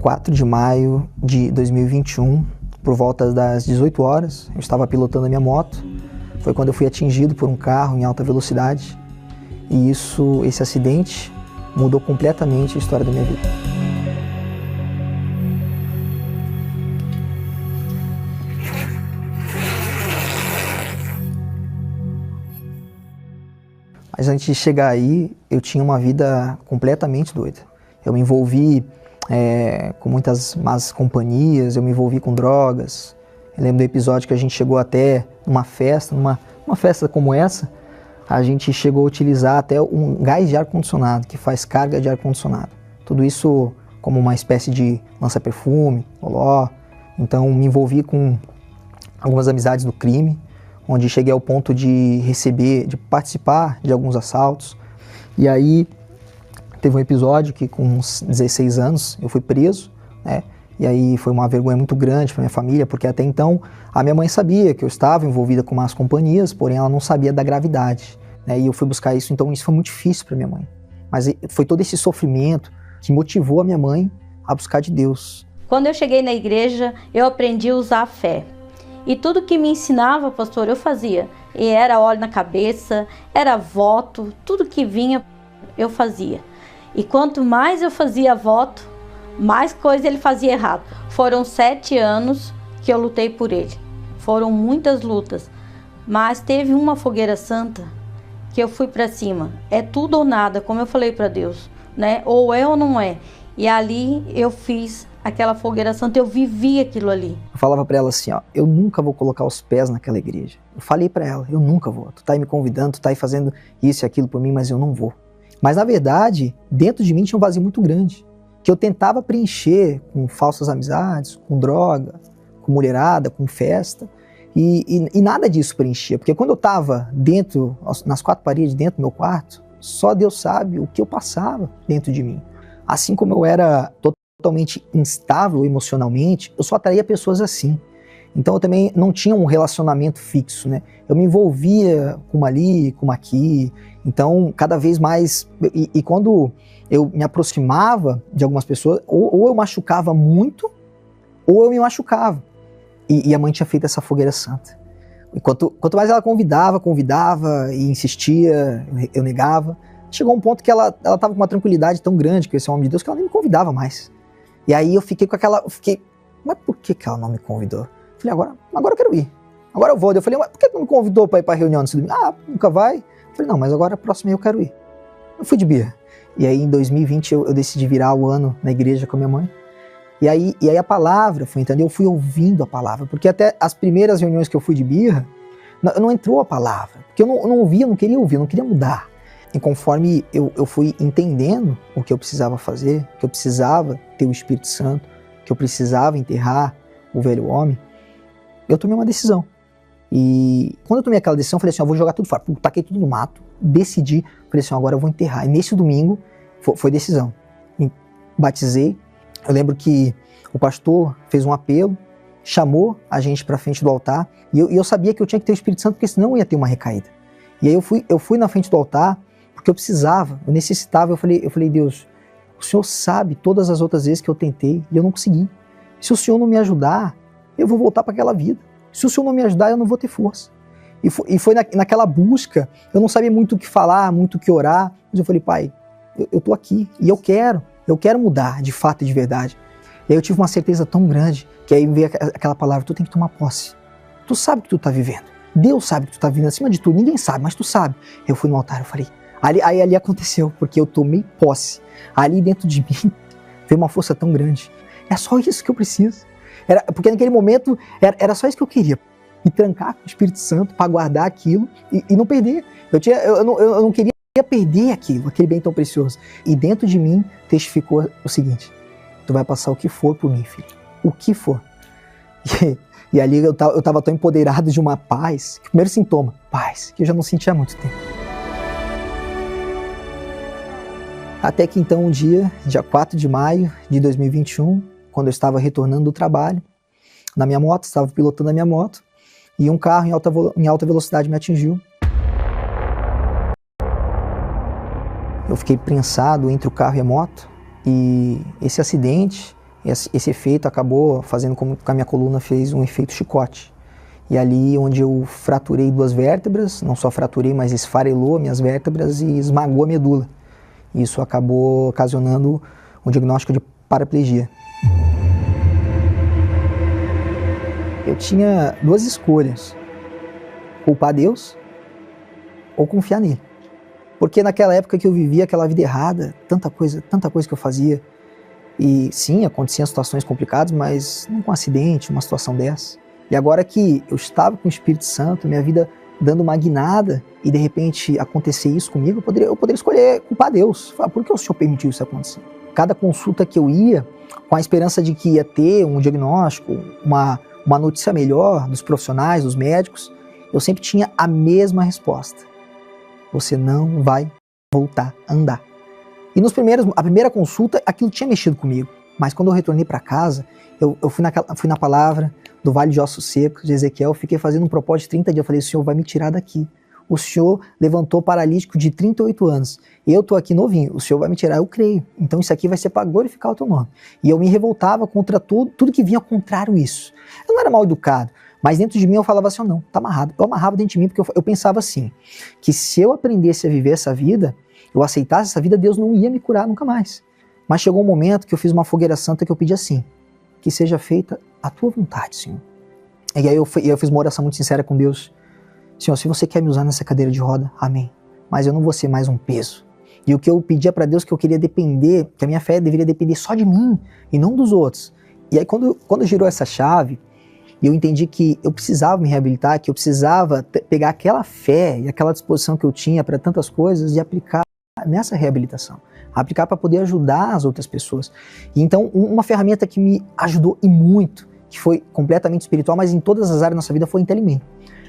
4 de maio de 2021, por volta das 18 horas, eu estava pilotando a minha moto. Foi quando eu fui atingido por um carro em alta velocidade. E esse acidente mudou completamente a história da minha vida. Mas antes de chegar aí, eu tinha uma vida completamente doida. Eu me envolvi com muitas más companhias, eu me envolvi com drogas. Eu lembro do episódio que a gente chegou até numa festa, numa festa como essa, a gente chegou a utilizar até um gás de ar-condicionado, que faz carga de ar-condicionado. Tudo isso como uma espécie de lança-perfume, loló. Então me envolvi com algumas amizades do crime, onde cheguei ao ponto de participar de alguns assaltos. E aí teve um episódio que com uns 16 anos eu fui preso, né? E aí foi uma vergonha muito grande para minha família, porque até então a minha mãe sabia que eu estava envolvida com más companhias, porém ela não sabia da gravidade, né? E eu fui buscar isso, então isso foi muito difícil para minha mãe. Mas foi todo esse sofrimento que motivou a minha mãe a buscar de Deus. Quando eu cheguei na igreja, eu aprendi a usar a fé. E tudo que me ensinava, pastor, eu fazia. E era óleo na cabeça, era voto, tudo que vinha eu fazia. E quanto mais eu fazia voto, mais coisa ele fazia errado. Foram 7 anos que eu lutei por ele. Foram muitas lutas. Mas teve uma fogueira santa que eu fui para cima. É tudo ou nada, como eu falei para Deus, né? Ou é ou não é. E ali eu fiz aquela fogueira santa, eu vivi aquilo ali. Eu falava para ela assim, ó, eu nunca vou colocar os pés naquela igreja. Eu falei para ela, eu nunca vou. Tu tá aí me convidando, tu tá aí fazendo isso e aquilo por mim, mas eu não vou. Mas na verdade, dentro de mim tinha um vazio muito grande, que eu tentava preencher com falsas amizades, com droga, com mulherada, com festa, e nada disso preenchia, porque quando eu estava dentro, nas 4 paredes, dentro do meu quarto, só Deus sabe o que eu passava dentro de mim. Assim como eu era totalmente instável emocionalmente, eu só atraía pessoas assim. Então eu também não tinha um relacionamento fixo, né? Eu me envolvia com uma ali, com uma aqui, então cada vez mais, e quando eu me aproximava de algumas pessoas, ou eu machucava muito, ou eu me machucava. E a mãe tinha feito essa fogueira santa. E quanto mais ela convidava e insistia, eu negava. Chegou um ponto que ela estava com uma tranquilidade tão grande com esse homem de Deus que ela nem me convidava mais. E aí eu fiquei mas por que ela não me convidou? Falei, agora eu quero ir. Agora eu vou. Eu falei, mas por que tu não me convidou para ir para a reunião nesse domingo? Ah, nunca vai? Falei, não, mas agora a próxima eu quero ir. Eu fui de birra. E aí em 2020 eu decidi virar o ano na igreja com a minha mãe. E aí a palavra foi entrando, eu fui ouvindo a palavra, porque até as primeiras reuniões que eu fui de birra, não entrou a palavra, porque eu não ouvia, eu não queria ouvir, eu não queria mudar. E conforme eu fui entendendo o que eu precisava fazer, que eu precisava ter o Espírito Santo, que eu precisava enterrar o velho homem, eu tomei uma decisão. E quando eu tomei aquela decisão, eu falei assim, eu vou jogar tudo fora. Taquei tudo no mato, decidi, falei assim, agora eu vou enterrar. E nesse domingo foi decisão. E batizei. Eu lembro que o pastor fez um apelo, chamou a gente para frente do altar, e eu sabia que eu tinha que ter o Espírito Santo, porque senão eu ia ter uma recaída. E aí eu fui na frente do altar, porque eu precisava, eu necessitava. Eu falei, Deus, o Senhor sabe todas as outras vezes que eu tentei e eu não consegui. Se o Senhor não me ajudar, eu vou voltar para aquela vida. Se o Senhor não me ajudar, eu não vou ter força. E foi naquela busca, eu não sabia muito o que falar, muito o que orar, mas eu falei, Pai, eu tô aqui e eu quero mudar de fato e de verdade. E aí eu tive uma certeza tão grande, que aí veio aquela palavra, tu tem que tomar posse. Tu sabe o que tu tá vivendo. Deus sabe que tu tá vivendo acima de tudo, ninguém sabe, mas tu sabe. Eu fui no altar, eu falei, ali aconteceu, porque eu tomei posse. Ali dentro de mim veio uma força tão grande. É só isso que eu preciso. Porque naquele momento era só isso que eu queria. Me trancar com o Espírito Santo para guardar aquilo e não perder. Eu não queria perder aquele bem tão precioso. E dentro de mim testificou o seguinte, tu vai passar o que for por mim, filho. O que for. E ali eu tava tão empoderado de uma paz, que o primeiro sintoma, paz, que eu já não sentia há muito tempo. Até que então, dia 4 de maio de 2021, quando eu estava retornando do trabalho, na minha moto, estava pilotando a minha moto, e um carro em alta velocidade me atingiu. Eu fiquei prensado entre o carro e a moto, e esse acidente, esse efeito acabou fazendo com que a minha coluna fez um efeito chicote. E ali onde eu fraturei 2 vértebras, não só fraturei, mas esfarelou minhas vértebras e esmagou a medula. Isso acabou ocasionando um diagnóstico de paraplegia. Eu tinha 2 escolhas: culpar Deus ou confiar nele. Porque naquela época que eu vivia aquela vida errada, tanta coisa que eu fazia, e sim, aconteciam situações complicadas, mas não com um acidente, uma situação dessa. E agora que eu estava com o Espírito Santo, minha vida dando uma guinada, e de repente acontecer isso comigo, eu poderia escolher culpar Deus. Falar, por que o Senhor permitiu isso acontecer? Cada consulta que eu ia, com a esperança de que ia ter um diagnóstico, uma notícia melhor dos profissionais, dos médicos, eu sempre tinha a mesma resposta: você não vai voltar a andar. E a primeira consulta, aquilo tinha mexido comigo. Mas quando eu retornei para casa, eu fui na palavra do Vale de Ossos Secos, de Ezequiel, fiquei fazendo um propósito de 30 dias. Eu falei, o Senhor vai me tirar daqui. O Senhor levantou paralítico de 38 anos. Eu estou aqui novinho, o Senhor vai me tirar, eu creio. Então isso aqui vai ser para glorificar o teu nome. E eu me revoltava contra tudo que vinha contrário isso. Eu não era mal educado, mas dentro de mim eu falava assim, não, tá amarrado. Eu amarrava dentro de mim porque eu pensava assim, que se eu aprendesse a viver essa vida, eu aceitasse essa vida, Deus não ia me curar nunca mais. Mas chegou um momento que eu fiz uma fogueira santa que eu pedi assim, que seja feita a tua vontade, Senhor. E aí eu fiz uma oração muito sincera com Deus. Senhor, se você quer me usar nessa cadeira de roda, amém. Mas eu não vou ser mais um peso. E o que eu pedia para Deus, que eu queria depender, que a minha fé deveria depender só de mim e não dos outros. E aí quando girou essa chave, eu entendi que eu precisava me reabilitar, que eu precisava pegar aquela fé e aquela disposição que eu tinha para tantas coisas e aplicar nessa reabilitação. Aplicar para poder ajudar as outras pessoas. E então, uma ferramenta que me ajudou e muito, que foi completamente espiritual, mas em todas as áreas da nossa vida, foi o Intelimem.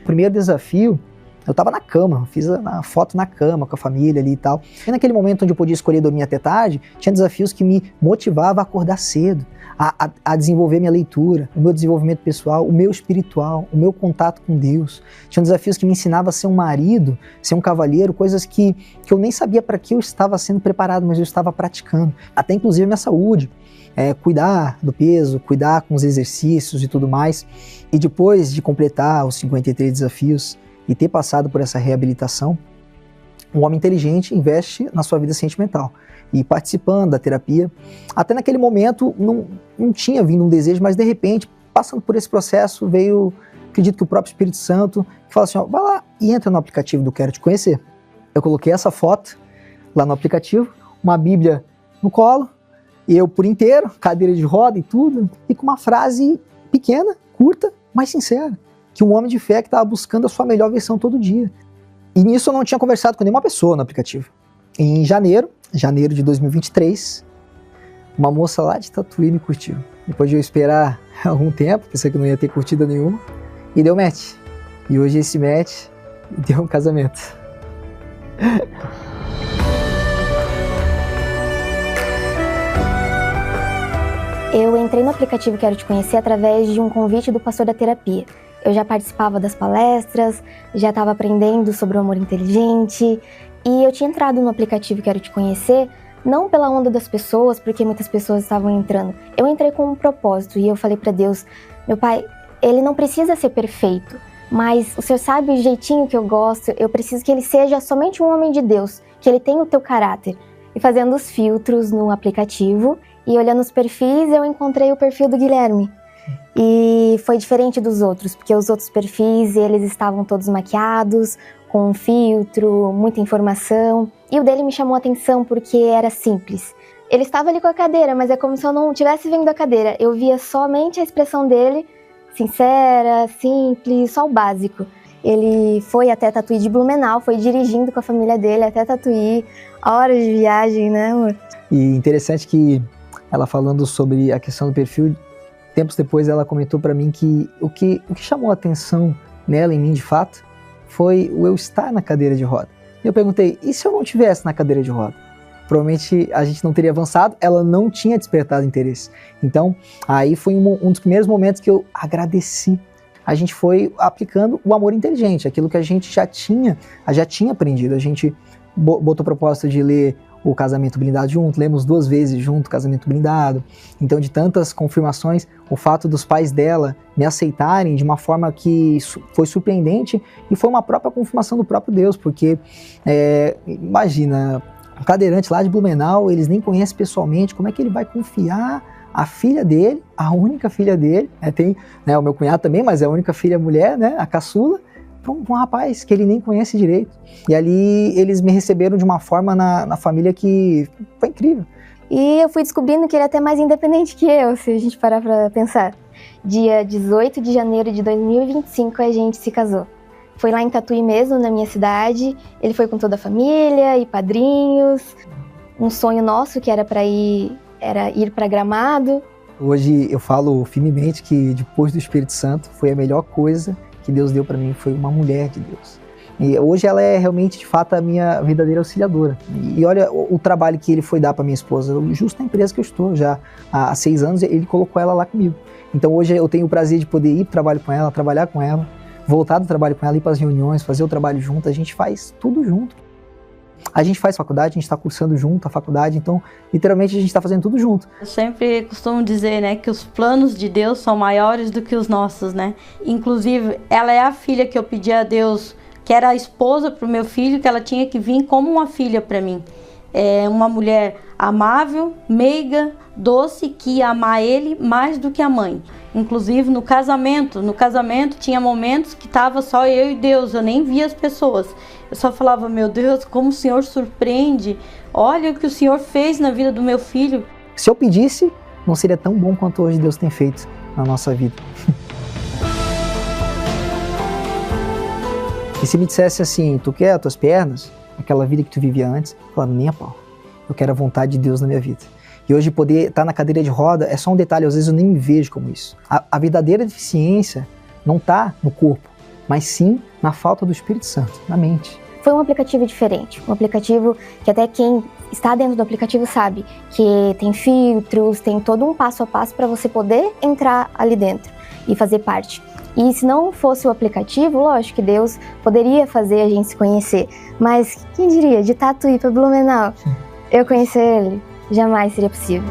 O primeiro desafio, eu estava na cama, fiz a foto na cama com a família ali e tal. E naquele momento onde eu podia escolher dormir até tarde, tinha desafios que me motivavam a acordar cedo, a desenvolver minha leitura, o meu desenvolvimento pessoal, o meu espiritual, o meu contato com Deus. Tinha desafios que me ensinavam a ser um marido, ser um cavalheiro, coisas que eu nem sabia para que eu estava sendo preparado, mas eu estava praticando. Até inclusive a minha saúde. Cuidar do peso, cuidar com os exercícios e tudo mais. E depois de completar os 53 desafios e ter passado por essa reabilitação, um homem inteligente investe na sua vida sentimental. E participando da terapia, até naquele momento não tinha vindo um desejo, mas de repente, passando por esse processo, veio, acredito que o próprio Espírito Santo, que fala assim, ó, vai lá e entra no aplicativo do Quero Te Conhecer. Eu coloquei essa foto lá no aplicativo, uma Bíblia no colo, eu por inteiro, cadeira de roda e tudo, e com uma frase pequena, curta, mas sincera, que um homem de fé que estava buscando a sua melhor versão todo dia. E nisso eu não tinha conversado com nenhuma pessoa no aplicativo. Em janeiro de 2023, uma moça lá de Tatuí me curtiu. Depois de eu esperar algum tempo, pensei que não ia ter curtida nenhuma, e deu match. E hoje esse match deu um casamento. Eu entrei no aplicativo Quero Te Conhecer através de um convite do pastor da terapia. Eu já participava das palestras, já estava aprendendo sobre o amor inteligente, e eu tinha entrado no aplicativo Quero Te Conhecer, não pela onda das pessoas, porque muitas pessoas estavam entrando. Eu entrei com um propósito e eu falei para Deus, meu pai, ele não precisa ser perfeito, mas o Senhor sabe o jeitinho que eu gosto, eu preciso que ele seja somente um homem de Deus, que ele tenha o teu caráter. E fazendo os filtros no aplicativo e olhando os perfis, eu encontrei o perfil do Guilherme. E foi diferente dos outros, porque os outros perfis, eles estavam todos maquiados, com um filtro, muita informação. E o dele me chamou a atenção porque era simples. Ele estava ali com a cadeira, mas é como se eu não tivesse vendo a cadeira. Eu via somente a expressão dele, sincera, simples, só o básico. Ele foi até Tatuí de Blumenau, foi dirigindo com a família dele até Tatuí, horas de viagem, né, amor? E interessante que ela falando sobre a questão do perfil, tempos depois ela comentou para mim que o que chamou a atenção nela, em mim de fato, foi o eu estar na cadeira de roda. E eu perguntei, e se eu não estivesse na cadeira de roda? Provavelmente a gente não teria avançado, ela não tinha despertado interesse. Então, aí foi um dos primeiros momentos que eu agradeci. A gente foi aplicando o amor inteligente, aquilo que a gente já tinha aprendido. A gente botou a proposta de ler o casamento blindado junto, lemos 2 vezes junto o casamento blindado. Então, de tantas confirmações, o fato dos pais dela me aceitarem de uma forma que foi surpreendente e foi uma própria confirmação do próprio Deus, porque imagina, um cadeirante lá de Blumenau, eles nem conhecem pessoalmente, como é que ele vai confiar a filha dele, a única filha dele, tem o meu cunhado também, mas é a única filha mulher, né, a caçula, para um rapaz que ele nem conhece direito. E ali eles me receberam de uma forma na família que foi incrível. E eu fui descobrindo que ele é até mais independente que eu, se a gente parar para pensar. Dia 18 de janeiro de 2025 a gente se casou. Foi lá em Tatuí mesmo, na minha cidade. Ele foi com toda a família e padrinhos. Um sonho nosso que era ir para Gramado. Hoje eu falo firmemente que depois do Espírito Santo foi a melhor coisa que Deus deu para mim, foi uma mulher de Deus. E hoje ela é realmente, de fato, a minha verdadeira auxiliadora. E olha o trabalho que ele foi dar para minha esposa, justo na empresa que eu estou já há 6 anos, ele colocou ela lá comigo. Então hoje eu tenho o prazer de poder ir para o trabalho com ela, trabalhar com ela, voltar do trabalho com ela, ir para as reuniões, fazer o trabalho junto, a gente faz tudo junto. A gente faz faculdade, a gente está cursando junto a faculdade, então literalmente a gente está fazendo tudo junto. Eu sempre costumo dizer, né, que os planos de Deus são maiores do que os nossos, né? Inclusive, ela é a filha que eu pedi a Deus, que era a esposa para o meu filho, que ela tinha que vir como uma filha para mim. É uma mulher amável, meiga, doce, que ia amar ele mais do que a mãe. Inclusive no casamento tinha momentos que estava só eu e Deus, eu nem via as pessoas. Eu só falava, meu Deus, como o Senhor surpreende, olha o que o Senhor fez na vida do meu filho. Se eu pedisse, não seria tão bom quanto hoje Deus tem feito na nossa vida. E se me dissesse assim, tu quer as tuas pernas, aquela vida que tu vivia antes, eu falava, nem a pau. Eu quero a vontade de Deus na minha vida. E hoje poder estar na cadeira de roda é só um detalhe, às vezes eu nem me vejo como isso. A verdadeira deficiência não está no corpo, mas sim na falta do Espírito Santo, na mente. Foi um aplicativo diferente, um aplicativo que até quem está dentro do aplicativo sabe que tem filtros, tem todo um passo a passo para você poder entrar ali dentro e fazer parte. E se não fosse o aplicativo, lógico que Deus poderia fazer a gente se conhecer, mas quem diria, de Tatuí para Blumenau, eu conhecer ele, jamais seria possível.